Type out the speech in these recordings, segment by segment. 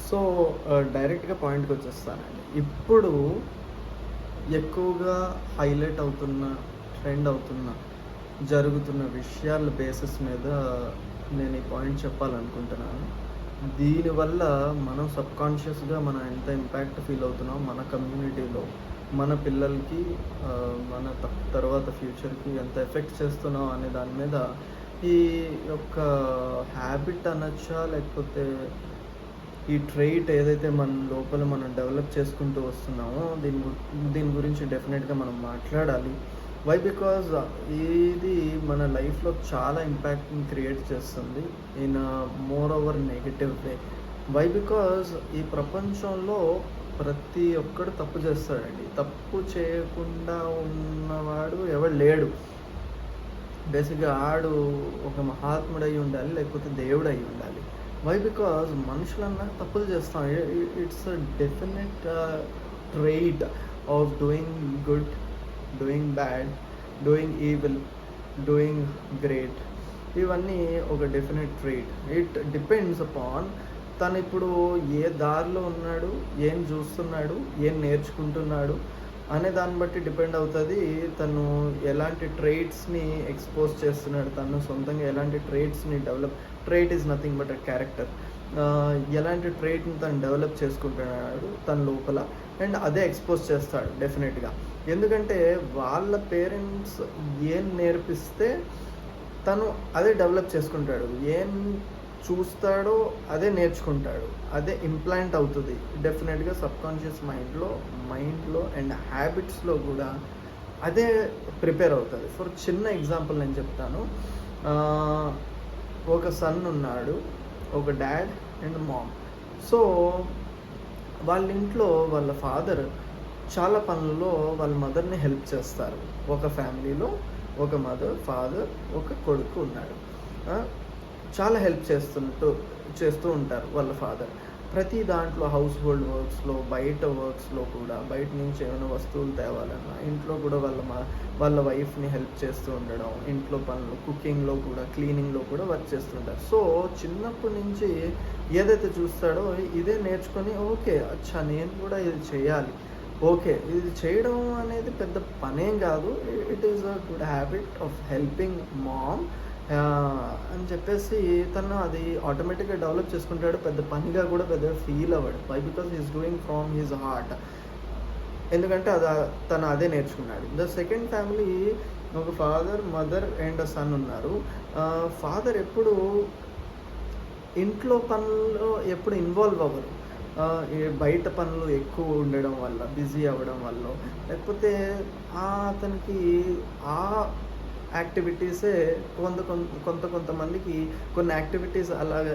So, డైరెక్ట్‌గా పాయింట్‌కొచ్చేస్తానండి. ఇప్పుడు ఎక్కువగా హైలైట్ అవుతున్న, ట్రెండ్ అవుతున్న, జరుగుతున్న విషయాల బేసిస్ మీద నేను ఈ పాయింట్ చెప్పాలనుకుంటున్నాను. దీనివల్ల మనం సబ్‌కాన్షియస్‌గా మనం ఎంత ఇంపాక్ట్ ఫీల్ అవుతున్నాం మన కమ్యూనిటీలో, మన పిల్లలకి మన తర్వాత ఫ్యూచర్‌కి ఎంత ఎఫెక్ట్ చేస్తున్నాం అనే దాని మీద ఈ యొక్క హ్యాబిట్ అనొచ్చా? లేకపోతే ఈ ట్రైట్ ఏదైతే మన లోపల మనం డెవలప్ చేసుకుంటూ వస్తున్నామో దీని గురించి డెఫినెట్‌గా మనం మాట్లాడాలి. వై? బికాజ్ ఇది మన లైఫ్‌లో చాలా ఇంపాక్ట్‌ని క్రియేట్ చేస్తుంది. In more over negative way. Why? Because ఈ ప్రపంచంలో ప్రతి ఒక్కడు తప్పు చేస్తాడండి. తప్పు చేయకుండా ఉన్నవాడు ఎవడు లేడు. బేసిక్‌గా ఆడు ఒక మహాత్ముడై ఉండాలి, లేకపోతే దేవుడై ఉండాలి. వై? బికాజ్ మనుషులన్నా తప్పులు చేస్తాం. It's a definite trait of doing good, doing bad, doing evil, doing great. ఇవన్నీ ఒక definite trait. It depends upon తను ఇప్పుడు ఏ దారిలో ఉన్నాడు, ఏం చూస్తున్నాడు, ఏం నేర్చుకుంటున్నాడు అనే దాన్ని బట్టి డిపెండ్ అవుతుంది. తను ఎలాంటి ట్రైట్స్ని ఎక్స్పోజ్ చేస్తున్నాడు, తను సొంతంగా ఎలాంటి ట్రైట్స్ని develop. Trait is nothing but a character. ఎలాంటి ట్రైట్ని తను డెవలప్ చేసుకుంటున్నాడు తన లోపల, అండ్ అదే ఎక్స్పోజ్ చేస్తాడు డెఫినెట్గా. ఎందుకంటే వాళ్ళ పేరెంట్స్ ఏం నేర్పిస్తే తను అదే డెవలప్ చేసుకుంటాడు. ఏం చూస్తాడో అదే నేర్చుకుంటాడు, అదే ఇంప్లాంట్ అవుతుంది డెఫినెట్గా సబ్కాన్షియస్ మైండ్లో అండ్ హ్యాబిట్స్లో కూడా అదే ప్రిపేర్ అవుతుంది. ఫర్ చిన్న ఎగ్జాంపుల్ నేను చెప్తాను. ఒక సన్ ఉన్నాడు, ఒక డాడ్ అండ్ మామ్. సో వాళ్ళ ఇంట్లో వాళ్ళ ఫాదర్ చాలా పనుల్లో వాళ్ళ మదర్ని హెల్ప్ చేస్తారు. ఒక ఫ్యామిలీలో ఒక మదర్, ఫాదర్, ఒక కొడుకు ఉన్నాడు. చాలా హెల్ప్ చేస్తూ ఉంటారు వాళ్ళ ఫాదర్. ప్రతి దాంట్లో హౌస్ హోల్డ్ వర్క్స్లో, బయట వర్క్స్లో కూడా, బయట నుంచి ఏమైనా వస్తువులు తేవాలన్నా ఇంట్లో కూడా వాళ్ళ వైఫ్ని హెల్ప్ చేస్తూ ఉండడం, ఇంట్లో పనులు, కుకింగ్లో కూడా, క్లీనింగ్లో కూడా వర్క్ చేస్తుంటారు. సో చిన్నప్పటి నుంచి ఏదైతే చూస్తాడో ఇదే నేర్చుకొని, ఓకే అచ్చా నేను కూడా ఇది చేయాలి, ఓకే ఇది చేయడం అనేది పెద్ద పనేం కాదు, it is a good habit of helping mom అని చెప్పేసి తను అది ఆటోమేటిక్గా డెవలప్ చేసుకుంటాడు. పెద్ద పనిగా కూడా పెద్దగా ఫీల్ అవ్వడు. Why? Because is doing from his heart. ఎందుకంటే తను అదే నేర్చుకున్నాడు. ద సెకండ్ ఫ్యామిలీ, ఒక ఫాదర్, మదర్ అండ్ సన్ ఉన్నారు. ఫాదర్ ఎప్పుడు ఇంట్లో పనుల్లో ఎప్పుడు ఇన్వాల్వ్ అవ్వరు. బయట పనులు ఎక్కువ ఉండడం వల్ల, బిజీ అవ్వడం వల్ల, లేకపోతే అతనికి ఆ యాక్టివిటీసే కొంతమందికి కొన్ని యాక్టివిటీస్ అలాగా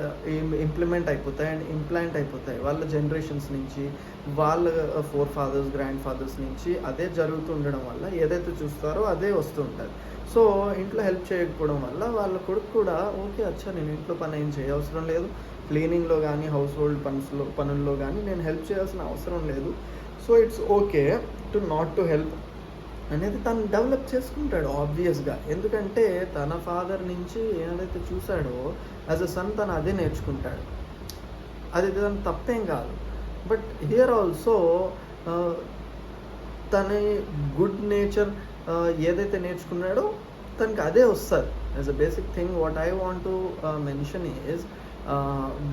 ఇంప్లిమెంట్ అయిపోతాయి అండ్ ఇంప్లాంట్ అయిపోతాయి వాళ్ళ జనరేషన్స్ నుంచి, వాళ్ళ ఫోర్ ఫాదర్స్, గ్రాండ్ ఫాదర్స్ నుంచి అదే జరుగుతూ ఉండడం వల్ల ఏదైతే చూస్తారో అదే వస్తూ ఉంటుంది. సో ఇంట్లో హెల్ప్ చేయకపోవడం వల్ల వాళ్ళ కొడుకు కూడా, ఓకే అచ్చా నేను ఇంట్లో పని ఏం చేయవసరం లేదు, క్లీనింగ్లో కానీ, హౌస్ హోల్డ్ పనుల్లో కానీ నేను హెల్ప్ చేయాల్సిన అవసరం లేదు, so it's okay not to help అనేది తను డెవలప్ చేసుకుంటాడు ఆబ్వియస్గా. ఎందుకంటే తన ఫాదర్ నుంచి ఏదైతే చూశాడో యాజ్ అ సన్ తను అదే నేర్చుకుంటాడు. అది తన తప్పేం కాదు. బట్ హియర్ ఆల్సో తన గుడ్ నేచర్ ఏదైతే నేర్చుకున్నాడో తనకి అదే వస్తుంది. As a basic thing what I want to mention is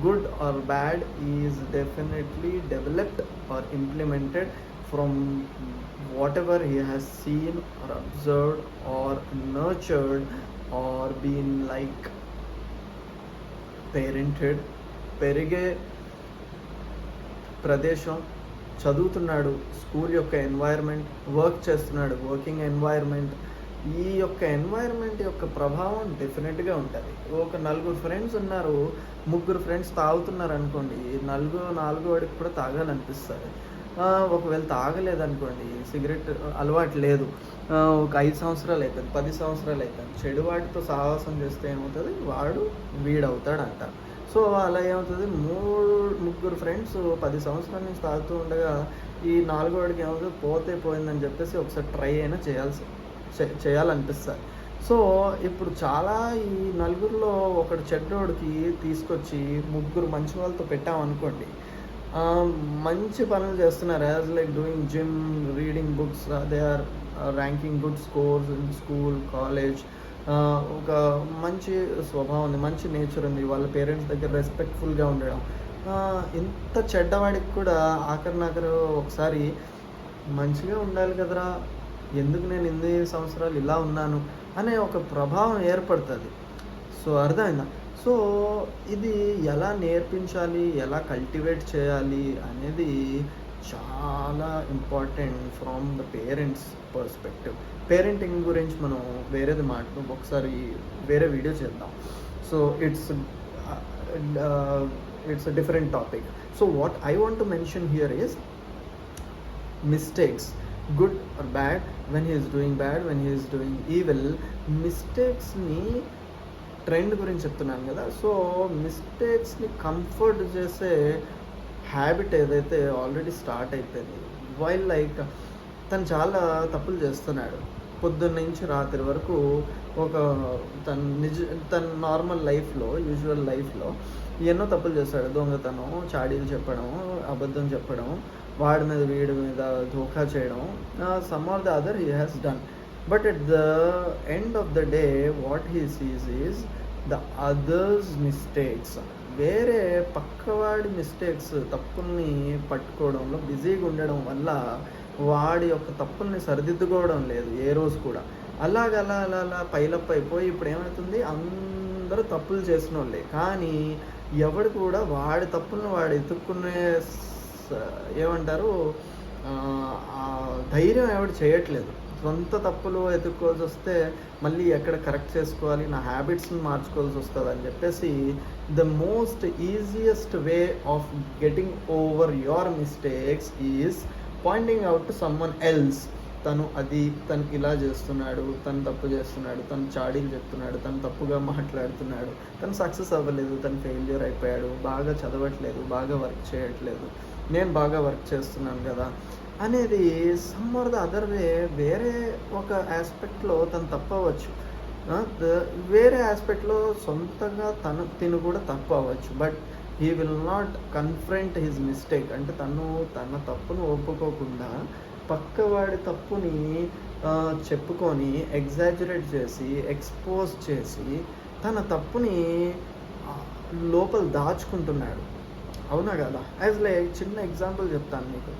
good or bad is definitely developed or implemented from whatever he has seen or observed or nurtured or been like parented. పెరిగే ప్రదేశం, చదువుతున్నాడు, school యొక్క environment, work చేస్తున్నాడు, working environment, ఈ యొక్క environment యొక్క ప్రభావం డెఫినెట్గా ఉంటుంది. ఒక నలుగురు ఫ్రెండ్స్ ఉన్నారు, ముగ్గురు ఫ్రెండ్స్ తాగుతున్నారు అనుకోండి, నాలుగో వాడికి కూడా తాగాలనిపిస్తుంది. ఒకవేళ తాగలేదనుకోండి, సిగరెట్ అలవాటు లేదు, ఒక 5 సంవత్సరాలు అవుతుంది, 10 సంవత్సరాలు అవుతుంది, చెడు వాటితో సాహసం చేస్తే ఏమవుతుంది, వాడు వీడవుతాడంట. సో అలా ఏమవుతుంది, ముగ్గురు ఫ్రెండ్స్ 10 సంవత్సరాల నుంచి తాగుతూ ఉండగా ఈ నాలుగో వాడికి ఏమవుతుంది, పోయిందని చెప్పేసి ఒకసారి ట్రై అయినా చేయాలనిపిస్తుంది. సో ఇప్పుడు చాలా ఈ నలుగురిలో ఒకడు చెడ్డోడికి తీసుకొచ్చి ముగ్గురు మంచి వాళ్ళతో పెట్టామనుకోండి, ఆహ్, మంచి పనులు చేస్తున్నారు. As like doing gym, reading books, they are ranking good scores in school, college. ఒక మంచి స్వభావం ఉంది. మంచి నేచర్ ఉంది. వాళ్ళ పేరెంట్స్ దగ్గర రెస్పెక్ట్‌ఫుల్‌గా ఉండడం. ఇంత చెడ్డవాడికి కూడా ఆఖరినాఖరు ఒకసారి మంచిగా ఉండాలి కదరా! ఎందుకు నేను ఇన్ని సంవత్సరాలు ఇలా ఉన్నాను అనే ఒక ప్రభావం ఏర్పడతది. సో, అర్థమైందా? సో, ఇది ఎలా నేర్పించాలి, ఎలా కల్టివేట్ చేయాలి అనేది చాలా important from the parents perspective. Parenting గురించి మనం వేరేది ఒకసారి వేరే వీడియో చేద్దాం. So, it's a different topic. So, what I want to mention here is mistakes, good or bad, when he is doing bad, when he is doing evil. మిస్టేక్స్ని trend గురించి చెప్తున్నాను కదా. సో మిస్టేక్స్ని కంఫర్ట్ చేసే habit ఏదైతే already start అయిపోయింది. Like తను చాలా తప్పులు చేస్తున్నాడు పొద్దున్న నుంచి రాత్రి వరకు. ఒక తన నార్మల్ లైఫ్లో, యూజువల్ లైఫ్లో ఎన్నో తప్పులు చేస్తాడు. దొంగతనం, చాడీలు చెప్పడం, అబద్ధం చెప్పడం, వాడి మీద వీడి మీద ధోకా చేయడం, some or the other he has done. But at the end of the day what he sees is the others mistakes. వేరే పక్కవాడి మిస్టేక్స్, తప్పుల్ని పట్టుకోవడంలో బిజీగా ఉండడం వల్ల వాడి యొక్క తప్పుల్ని సరిదిద్దుకోవడం లేదు ఏ రోజు కూడా. అలా పైలప్ అయిపోయి ఇప్పుడు ఏమవుతుంది, అందరూ తప్పులు చేసిన వాళ్ళే, కానీ ఎవడు కూడా వాడి తప్పులను వాడు ఎత్తుక్కునే ఏమంటారు ఆ ధైర్యం ఎవడు చేయట్లేదు. సొంత తప్పులు ఎత్తుక్కోవాల్సి వస్తే మళ్ళీ ఎక్కడ కరెక్ట్ చేసుకోవాలి, నా హ్యాబిట్స్ని మార్చుకోవాల్సి వస్తుంది అని చెప్పేసి the most easiest way of getting over your mistakes is pointing out to someone else. తను ఇలా చేస్తున్నాడు, తను తప్పు చేస్తున్నాడు, తను చాడీలు చెప్తున్నాడు, తను తప్పుగా మాట్లాడుతున్నాడు, తను సక్సెస్ అవ్వలేదు, తను ఫెయిల్యూర్ అయిపోయాడు, బాగా చదవట్లేదు, బాగా వర్క్ చేయట్లేదు, నేను బాగా వర్క్ చేస్తున్నాను కదా అనేది some or the other way. వేరే ఒక ఆస్పెక్ట్లో తను తప్పు అవ్వచ్చు, వేరే ఆస్పెక్ట్లో సొంతంగా తిను కూడా తప్పు అవ్వచ్చు. But he will not confront his mistake. అంటే తన తప్పును ఒప్పుకోకుండా పక్కవాడి తప్పుని చెప్పుకొని ఎగ్జాజరేట్ చేసి, ఎక్స్పోజ్ చేసి తన తప్పుని లోపల దాచుకుంటున్నాడు. అవునా కదా? యాజ్ లైక్ చిన్న ఎగ్జాంపుల్ చెప్తాను మీకు.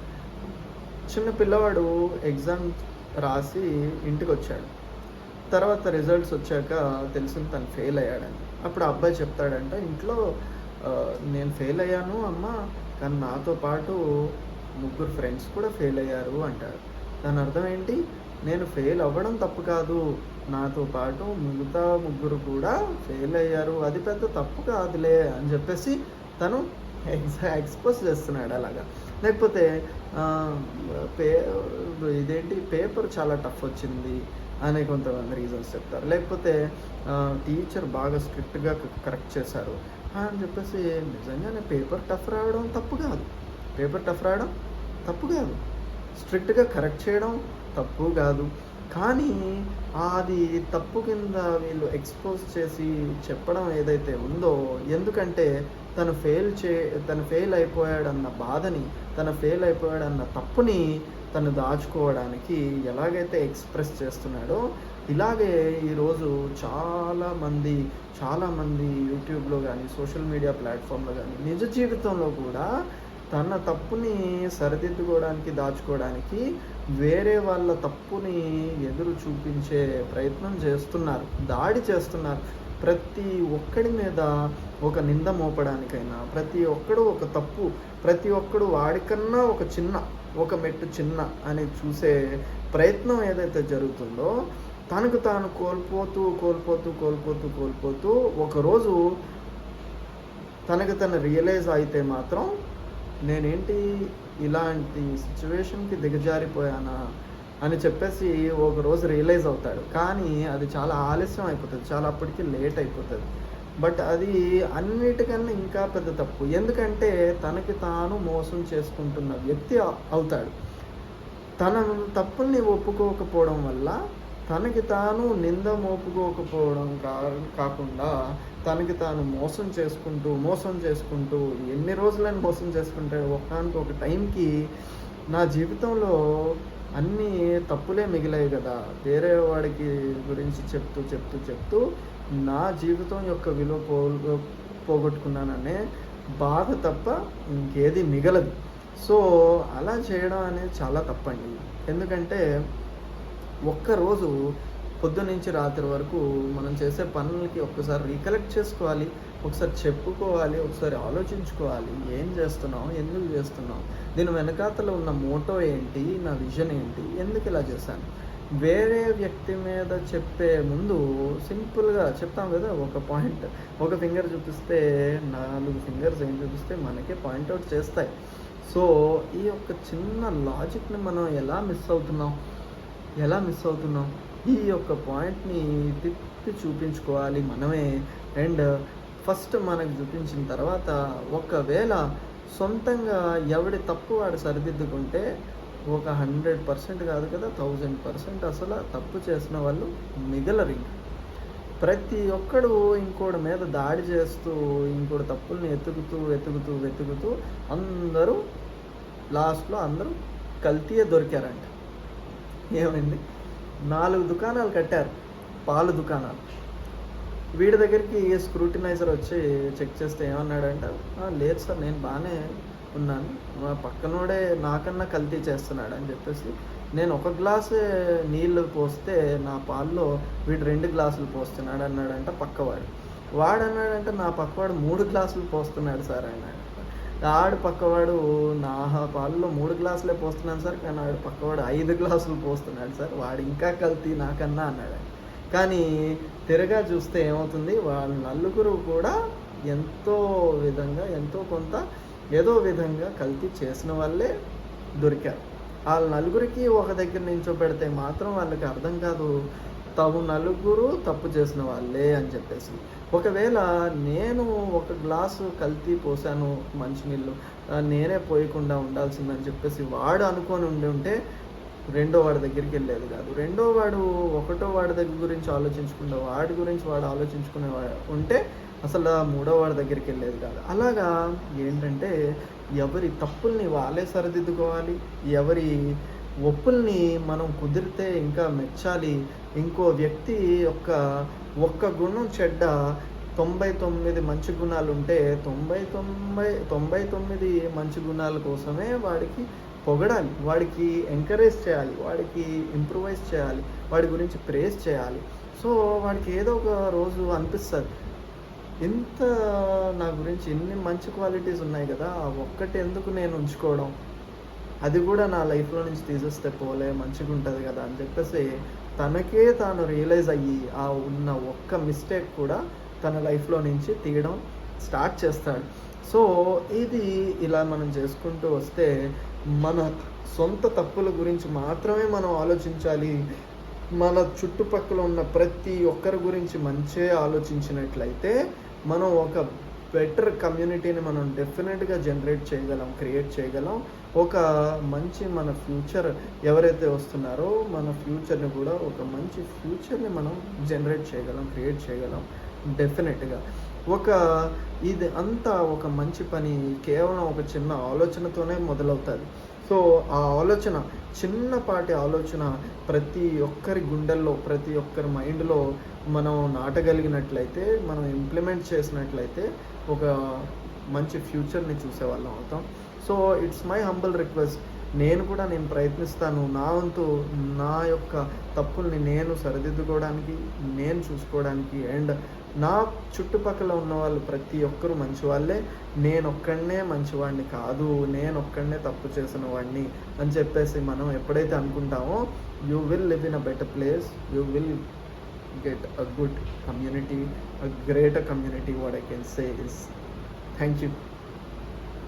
చిన్న పిల్లవాడు ఎగ్జామ్ రాసి ఇంటికి వచ్చాడు. తర్వాత రిజల్ట్స్ వచ్చాక తెలిసింది తను ఫెయిల్ అయ్యాడని. అప్పుడు ఆ అబ్బాయి చెప్తాడంట ఇంట్లో, నేను ఫెయిల్ అయ్యాను అమ్మ, కానీ నాతో పాటు 3 ఫ్రెండ్స్ కూడా ఫెయిల్ అయ్యారు అంటాడు. దాని అర్థం ఏంటి? నేను ఫెయిల్ అవ్వడం తప్పు కాదు, నాతో పాటు మిగతా 3 కూడా ఫెయిల్ అయ్యారు, అది పెద్ద తప్పు కాదులే అని చెప్పేసి తను ఎక్స్పోజ్ చేస్తున్నాడు అలాగా. లేకపోతే పేపర్ చాలా టఫ్ వచ్చింది అనే కొంతమంది రీజన్స్ చెప్తారు. లేకపోతే టీచర్ బాగా స్ట్రిక్ట్గా కరెక్ట్ చేశారు అని చెప్పేసి, నిజంగానే పేపర్ టఫ్ రావడం తప్పు కాదు, స్ట్రిక్ట్గా కరెక్ట్ చేయడం తప్పు కాదు. కానీ అది తప్పు కింద వీళ్ళు ఎక్స్పోజ్ చేసి చెప్పడం ఏదైతే ఉందో, ఎందుకంటే తను ఫెయిల్ అయిపోయాడన్న బాధని, ఫెయిల్ అయిపోయాడన్న తప్పుని తను దాచుకోవడానికి ఎలాగైతే ఎక్స్ప్రెస్ చేస్తున్నాడో, ఇలాగే ఈరోజు చాలామంది యూట్యూబ్లో కానీ, సోషల్ మీడియా ప్లాట్ఫామ్లో కానీ, నిజ జీవితంలో కూడా తన తప్పుని సరిదిద్దుకోవడానికి, దాచుకోవడానికి వేరే వాళ్ళ తప్పుని ఎదురు చూపించే ప్రయత్నం చేస్తున్నారు, దాడి చేస్తున్నారు. ప్రతి ఒక్కడి మీద ఒక నింద మోపడానికైనా, ప్రతి ఒక్కడు ఒక తప్పు, ప్రతి ఒక్కడు వాడికన్నా ఒక మెట్టు చిన్న అని చూసే ప్రయత్నం ఏదైతే జరుగుతుందో, తనకు తాను కోల్పోతూ ఒకరోజు తనకు తను రియలైజ్ అయితే మాత్రం, నేనేంటి ఇలాంటి సిచ్యువేషన్కి దిగజారిపోయానా అని చెప్పేసి ఒకరోజు రియలైజ్ అవుతాడు. కానీ అది చాలా ఆలస్యం అయిపోతుంది, చాలా అప్పటికి లేట్ అయిపోతుంది. బట్ అది అన్నిటికన్నా ఇంకా పెద్ద తప్పు. ఎందుకంటే తనకి తాను మోసం చేసుకుంటున్న వ్యక్తి అవుతాడు. తన తప్పుల్ని ఒప్పుకోకపోవడం వల్ల తనకి తాను నింద మోపుకోకపోవడం కాకుండా తనకి తాను మోసం చేసుకుంటూ ఎన్ని రోజులని మోసం చేసుకుంటే ఒకానొక టైంకి నా జీవితంలో అన్నీ తప్పులే మిగిలాయి కదా! వేరే వాడికి గురించి చెప్తూ నా జీవితం యొక్క విలువ పోగొట్టుకున్నాననే బాధ తప్ప ఇంకేది మిగలదు. సో, అలా చేయడం అనేది చాలా తప్పండి. ఎందుకంటే ఒక్కరోజు పొద్దున్నుంచి రాత్రి వరకు మనం చేసే పనులకి ఒక్కసారి రీకలెక్ట్ చేసుకోవాలి. ఒకసారి చెప్పుకోవాలి. ఒకసారి ఆలోచించుకోవాలి. ఏం చేస్తున్నాం? ఎందుకు చేస్తున్నాం? దీని వెనకాతల ఉన్న మోటో ఏంటి? నా విజన్ ఏంటి? ఎందుకు ఇలా చేశాను? వేరే వ్యక్తి మీద చెప్పే ముందు సింపుల్‌గా చెప్తాం కదా! ఒక పాయింట్, ఒక ఫింగర్ చూపిస్తే 4 ఫింగర్స్ ఏం చూపిస్తే మనకే పాయింట్ ఔట్ చేస్తాయి. సో, ఈ యొక్క చిన్న లాజిక్‌ని మనం ఎలా మిస్ అవుతున్నాం? ఈ యొక్క పాయింట్‌ని తిప్పి చూపించుకోవాలి మనమే. అండ్ ఫస్ట్ మనకు చూపించిన తర్వాత ఒకవేళ సొంతంగా ఎవడి తప్పు వాడు సరిదిద్దుకుంటే ఒక 100% కాదు కదా, 1000% అసలు తప్పు చేసిన వాళ్ళు మిగలరింక. ప్రతి ఒక్కడు ఇంకోడి మీద దాడి చేస్తూ, ఇంకోడి తప్పుల్ని వెతుకుతూ అందరూ లాస్ట్‌లో అందరూ కల్తీయే దొరికారంట. ఏమైంది? 4 దుకాణాలు కట్టారు. పాల దుకాణాలు. వీడి దగ్గరికి స్క్రూటినైజర్ వచ్చి చెక్ చేస్తే ఏమన్నాడంటే, లేదు సార్ నేను బాగానే ఉన్నాను. మా పక్కనోడే నాకన్నా కల్తీ చేస్తున్నాడు అని చెప్పేసి, నేను ఒక గ్లాసే నీళ్ళు పోస్తే నా పాల్లో వీడు 2 గ్లాసులు పోస్తున్నాడు అన్నాడంట పక్కవాడు. వాడన్నాడంటే నా పక్కవాడు 3 గ్లాసులు పోస్తున్నాడు సార్ అన్నాడు. పక్కవాడు నా పాలలో 3 గ్లాసులే పోస్తున్నాను సార్, కానీ ఆడు పక్కవాడు 5 గ్లాసులు పోస్తున్నాడు సార్, వాడు ఇంకా కల్తీ నాకన్నా అన్నాడు. కానీ తిరగా చూస్తే ఏమవుతుంది, వాళ్ళ నలుగురు కూడా ఏదో విధంగా కల్తీ చేసిన వాళ్ళే దొరికారు. వాళ్ళ నలుగురికి ఒక దగ్గర నించోబెడితే మాత్రం వాళ్ళకి అర్థం కాదు నలుగురు తప్పు చేసిన వాళ్ళే అని చెప్పేసి. ఒకవేళ నేను ఒక గ్లాసు కల్తీ పోసాను మంచినీళ్ళు, నేనే పోయకుండా ఉండాల్సిందని చెప్పేసి వాడు అనుకొని ఉంటే రెండో వాడి దగ్గరికి వెళ్ళేది కాదు. రెండో వాడు ఒకటో వాడి దగ్గర గురించి ఆలోచించకుండా వాడి గురించి వాడు ఆలోచించుకునే ఉంటే అసలు మూడో వాడి దగ్గరికి వెళ్ళేది కాదు. అలాగా ఏంటంటే ఎవరి తప్పుల్ని వాళ్ళే సరిదిద్దుకోవాలి. ఎవరి ఒప్పుల్ని మనం కుదిరితే ఇంకా మెచ్చాలి. ఇంకో వ్యక్తి యొక్క ఒక్క గుణం చెడ్డ 99 మంచి గుణాలు ఉంటే 99 మంచి గుణాల కోసమే వాడికి పొగడాలి, వాడికి ఎంకరేజ్ చేయాలి, వాడికి ఇంప్రూవైజ్ చేయాలి, వాడి గురించి ప్రేజ్ చేయాలి. సో వాడికి ఏదో ఒక రోజు అనిపిస్తుంది, ఇంత నా గురించి ఎన్ని మంచి క్వాలిటీస్ ఉన్నాయి కదా, ఆ ఒక్కటి ఎందుకు నేను ఉంచుకోవడం, అది కూడా నా లైఫ్లో నుంచి తీసేస్తే పోలే, మంచిగా ఉంటుంది కదా అని చెప్పేసి తనకే తాను రియలైజ్ అయ్యి ఆ ఉన్న ఒక్క మిస్టేక్ కూడా తన లైఫ్లో నుంచి తీయడం స్టార్ట్ చేస్తాడు. సో ఇది ఇలా మనం చేసుకుంటూ వస్తే మన సొంత తప్పుల గురించి మాత్రమే మనం ఆలోచించాలి. మన చుట్టుపక్కల ఉన్న ప్రతి ఒక్కరి గురించి మంచిగా ఆలోచించినట్లయితే మనం ఒక బెటర్ కమ్యూనిటీని మనం డెఫినెట్గా క్రియేట్ చేయగలం. ఒక మంచి మన ఫ్యూచర్ ఎవరైతే వస్తున్నారో మన ఫ్యూచర్ని కూడా ఒక మంచి ఫ్యూచర్ని మనం క్రియేట్ చేయగలం డెఫినెట్గా. ఇది అంతా ఒక మంచి పని కేవలం ఒక చిన్న ఆలోచనతోనే మొదలవుతుంది. సో ఆ ఆలోచన, చిన్నపాటి ఆలోచన ప్రతి ఒక్కరి గుండెల్లో, ప్రతి ఒక్కరి మైండ్లో మనం నాటగలిగినట్లయితే, మనం ఇంప్లిమెంట్ చేసినట్లయితే ఒక మంచి ఫ్యూచర్ని చూసేవాళ్ళం అవుతాం. So it's my humble request. నేను ప్రయత్నిస్తాను నా వంతు నా యొక్క తప్పుల్ని నేను సరిదిద్దుకోవడానికి, నేను చూసుకోవడానికి. అండ్ నా చుట్టుపక్కల ఉన్న వాళ్ళు ప్రతి ఒక్కరూ మంచివాళ్ళే, నేనొక్కడనే మంచివాడిని కాదు, నేనొక్కడనే తప్పు చేసిన వాడిని అని చెప్పేసి మనం ఎప్పుడైతే అనుకుంటామో you will live in a better place, you will get a good community, a greater community. What I can say is thank you.